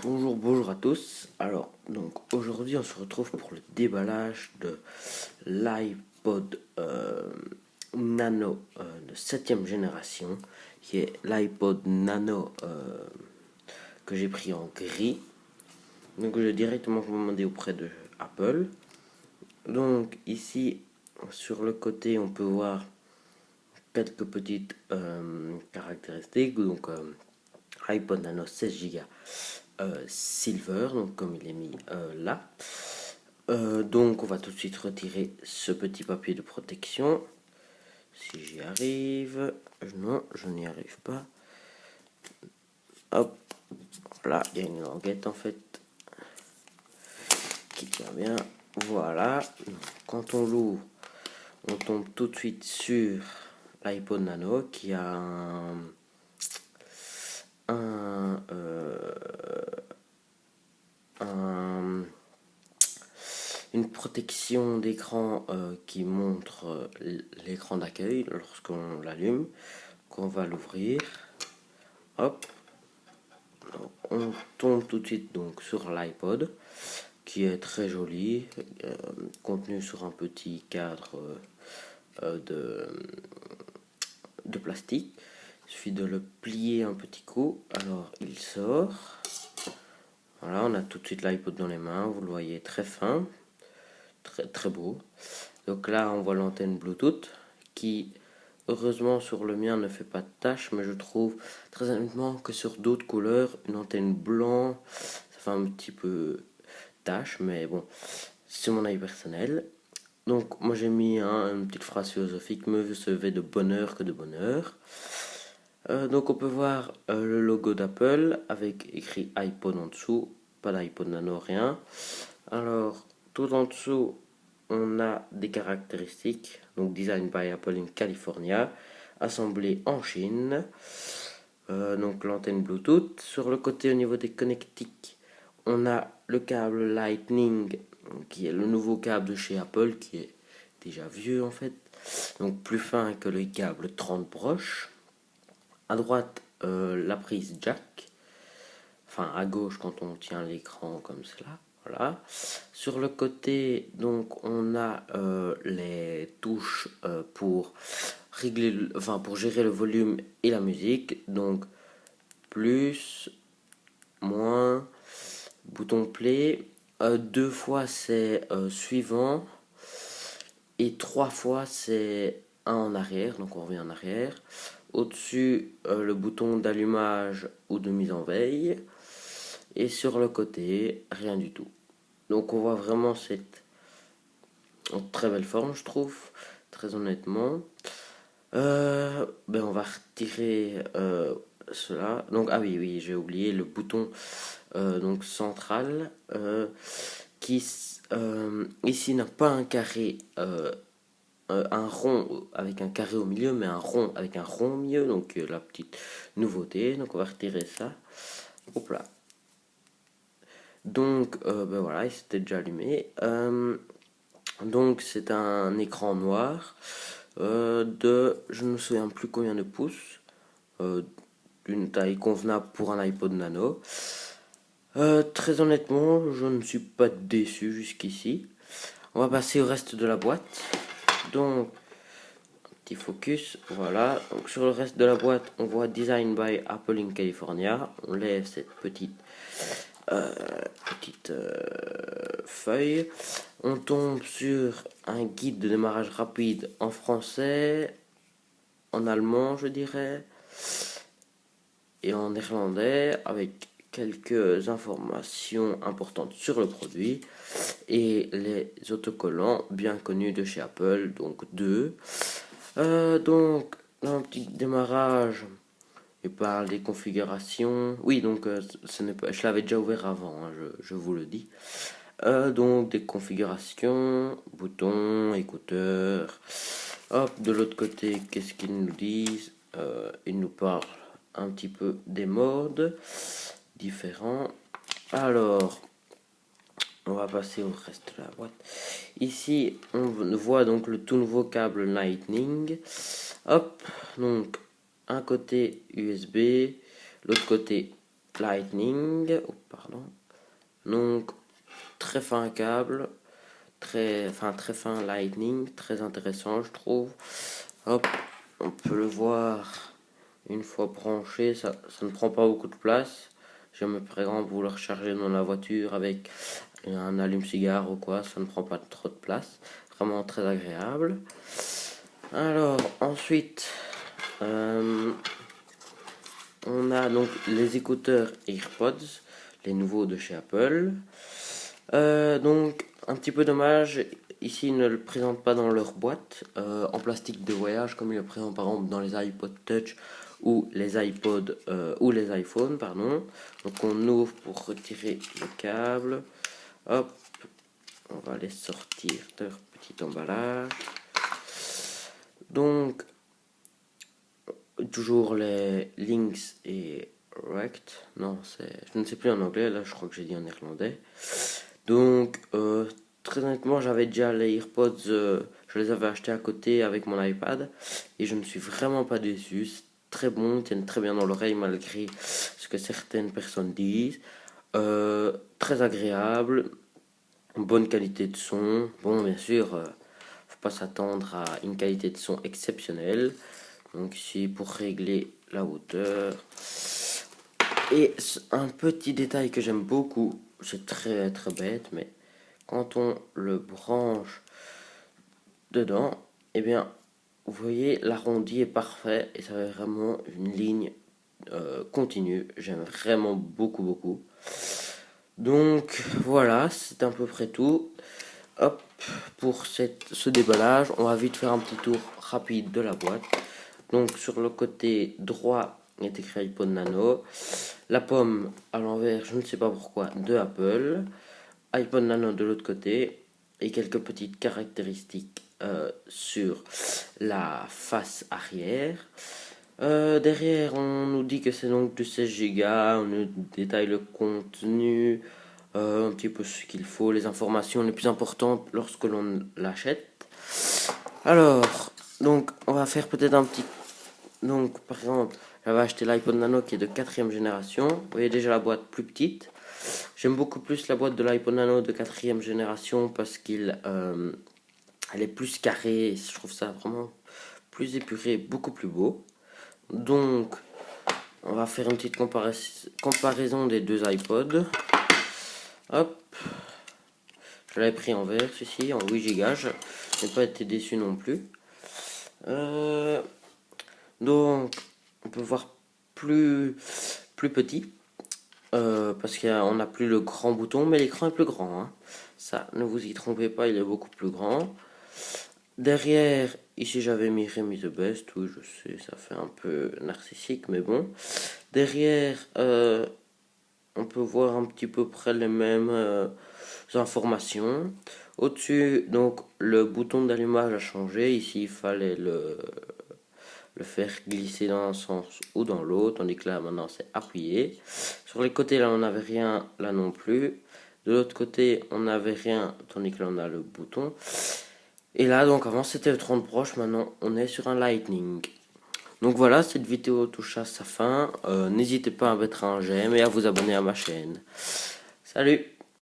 Bonjour à tous. Alors, aujourd'hui on se retrouve pour le déballage de l'iPod Nano de 7ème génération, qui est l'iPod Nano que j'ai pris en gris. Donc je vais directement commander auprès de Apple. Donc ici sur le côté on peut voir quelques petites caractéristiques. Donc iPod Nano 16 Go Silver, donc comme il est mis là. Donc on va tout de suite retirer ce petit papier de protection. Si j'y arrive. Non, je n'y arrive pas. Hop, là, il y a une languette en fait qui tient bien. Voilà. Quand on l'ouvre, on tombe tout de suite sur l'iPod Nano qui a une protection d'écran qui montre l'écran d'accueil lorsqu'on l'allume, qu'on va l'ouvrir. Hop, donc, on tombe tout de suite donc sur l'iPod qui est très joli, contenu sur un petit cadre de plastique. Il suffit de le plier un petit coup, alors il sort. Voilà, on a tout de suite l'iPod dans les mains, vous le voyez, très fin, très beau. Donc là on voit l'antenne Bluetooth qui heureusement sur le mien ne fait pas de tâche, mais je trouve très honnêtement que sur d'autres couleurs une antenne blanc ça fait un petit peu tâche, mais bon, c'est mon avis personnel. Donc moi j'ai mis une petite phrase philosophique: mieux se lever de bonne heure que de bonheur. Donc on peut voir le logo d'Apple avec écrit iPod en dessous, pas d'iPod Nano, rien. Alors tout en dessous on a des caractéristiques, donc design by Apple in California, assemblé en Chine. Donc l'antenne Bluetooth. Sur le côté au niveau des connectiques, on a le câble Lightning qui est le nouveau câble de chez Apple qui est déjà vieux en fait, donc plus fin que le câble 30 broches. À droite la prise jack, enfin à gauche quand on tient l'écran comme cela. Voilà. Sur le côté, donc on a les touches pour régler, pour gérer le volume et la musique. Donc plus, moins, bouton play. 2 fois c'est suivant et 3 fois c'est un en arrière. Donc on revient en arrière. Au-dessus le bouton d'allumage ou de mise en veille. Et sur le côté, rien du tout. Donc on voit vraiment cette très belle forme, je trouve, très honnêtement. On va retirer cela. Donc ah oui, j'ai oublié le bouton donc central qui ici n'a pas un carré, un rond avec un carré au milieu, mais un rond avec un rond au milieu. Donc la petite nouveauté. Donc on va retirer ça. Hop là. Donc voilà, il s'était déjà allumé. Donc c'est un écran noir de, je ne me souviens plus combien de pouces, d'une taille convenable pour un iPod Nano. Très honnêtement, je ne suis pas déçu jusqu'ici. On va passer au reste de la boîte. Donc, un petit focus, voilà. Donc sur le reste de la boîte, on voit Design by Apple in California. On lève cette petite feuille. On tombe sur un guide de démarrage rapide en français, en allemand je dirais, et en néerlandais, avec quelques informations importantes sur le produit et les autocollants bien connus de chez Apple, donc deux. Donc un petit démarrage, il parle des configurations. Oui, donc ce n'est pas, je l'avais déjà ouvert avant, hein, je vous le dis. Donc des configurations, boutons, écouteurs. Hop, de l'autre côté, qu'est-ce qu'ils nous disent? Ils nous parlent un petit peu des modes différents. Alors, on va passer au reste de la boîte. Ici, on voit donc le tout nouveau câble Lightning. Hop, donc un côté USB, l'autre côté Lightning. Oh, pardon. Donc, très fin câble. Très fin Lightning. Très intéressant, je trouve. Hop, on peut le voir une fois branché. Ça ne prend pas beaucoup de place. Jamais par exemple vous le recharger dans la voiture avec un allume-cigare ou quoi, ça ne prend pas trop de place. Vraiment très agréable. Alors ensuite, on a donc les écouteurs AirPods, les nouveaux de chez Apple. Donc un petit peu dommage, ici ils ne le présentent pas dans leur boîte en plastique de voyage comme ils le présentent par exemple dans les iPod Touch ou les iPods ou les iPhones, pardon. Donc on ouvre pour retirer le câble. Hop, on va les sortir de leur petit emballage. Donc toujours les links et rect. Non, je ne sais plus en anglais, là je crois que j'ai dit en néerlandais. Donc très honnêtement, j'avais déjà les AirPods, je les avais achetés à côté avec mon iPad et je ne suis vraiment pas déçu. C'est très bon, ils tiennent très bien dans l'oreille malgré ce que certaines personnes disent. Très agréable, bonne qualité de son. Bon, bien sûr, faut pas s'attendre à une qualité de son exceptionnelle. Donc ici pour régler la hauteur. Et un petit détail que j'aime beaucoup, c'est très très bête, mais quand on le branche dedans, eh bien, vous voyez, l'arrondi est parfait et ça fait vraiment une ligne continue. J'aime vraiment beaucoup. Donc voilà, c'est à peu près tout. Hop, pour ce déballage, on va vite faire un petit tour rapide de la boîte. Donc sur le côté droit, il est écrit iPod Nano. La pomme à l'envers, je ne sais pas pourquoi, de Apple. iPod Nano de l'autre côté. Et quelques petites caractéristiques sur la face arrière. Derrière, on nous dit que c'est donc du 16 Go, on nous détaille le contenu, un petit peu ce qu'il faut, les informations les plus importantes lorsque l'on l'achète. Alors, donc, on va faire peut-être un petit... Donc, par exemple, j'avais acheté l'iPod Nano qui est de 4ème génération. Vous voyez déjà la boîte plus petite. J'aime beaucoup plus la boîte de l'iPod Nano de 4ème génération parce qu'elle est plus carrée. Je trouve ça vraiment plus épuré, beaucoup plus beau. Donc, on va faire une petite comparaison des deux iPods. Hop. Je l'avais pris en vert, celui-ci, en 8 Go. Je n'ai pas été déçu non plus. Donc, on peut voir plus petit. Parce qu'on n'a plus le grand bouton, mais l'écran est plus grand. Hein. Ça, ne vous y trompez pas, il est beaucoup plus grand. Derrière, ici j'avais mis Remy the Best, oui je sais, ça fait un peu narcissique, mais bon. Derrière, on peut voir un petit peu près les mêmes informations. Au-dessus, donc le bouton d'allumage a changé. Ici, il fallait le faire glisser dans un sens ou dans l'autre, tandis que là maintenant c'est appuyé. Sur les côtés là on n'avait rien, là non plus. De l'autre côté on n'avait rien, tandis que là on a le bouton. Et là donc avant c'était le 30 proche, maintenant on est sur un Lightning. Donc voilà, cette vidéo touche à sa fin. N'hésitez pas à mettre un j'aime et à vous abonner à ma chaîne. Salut!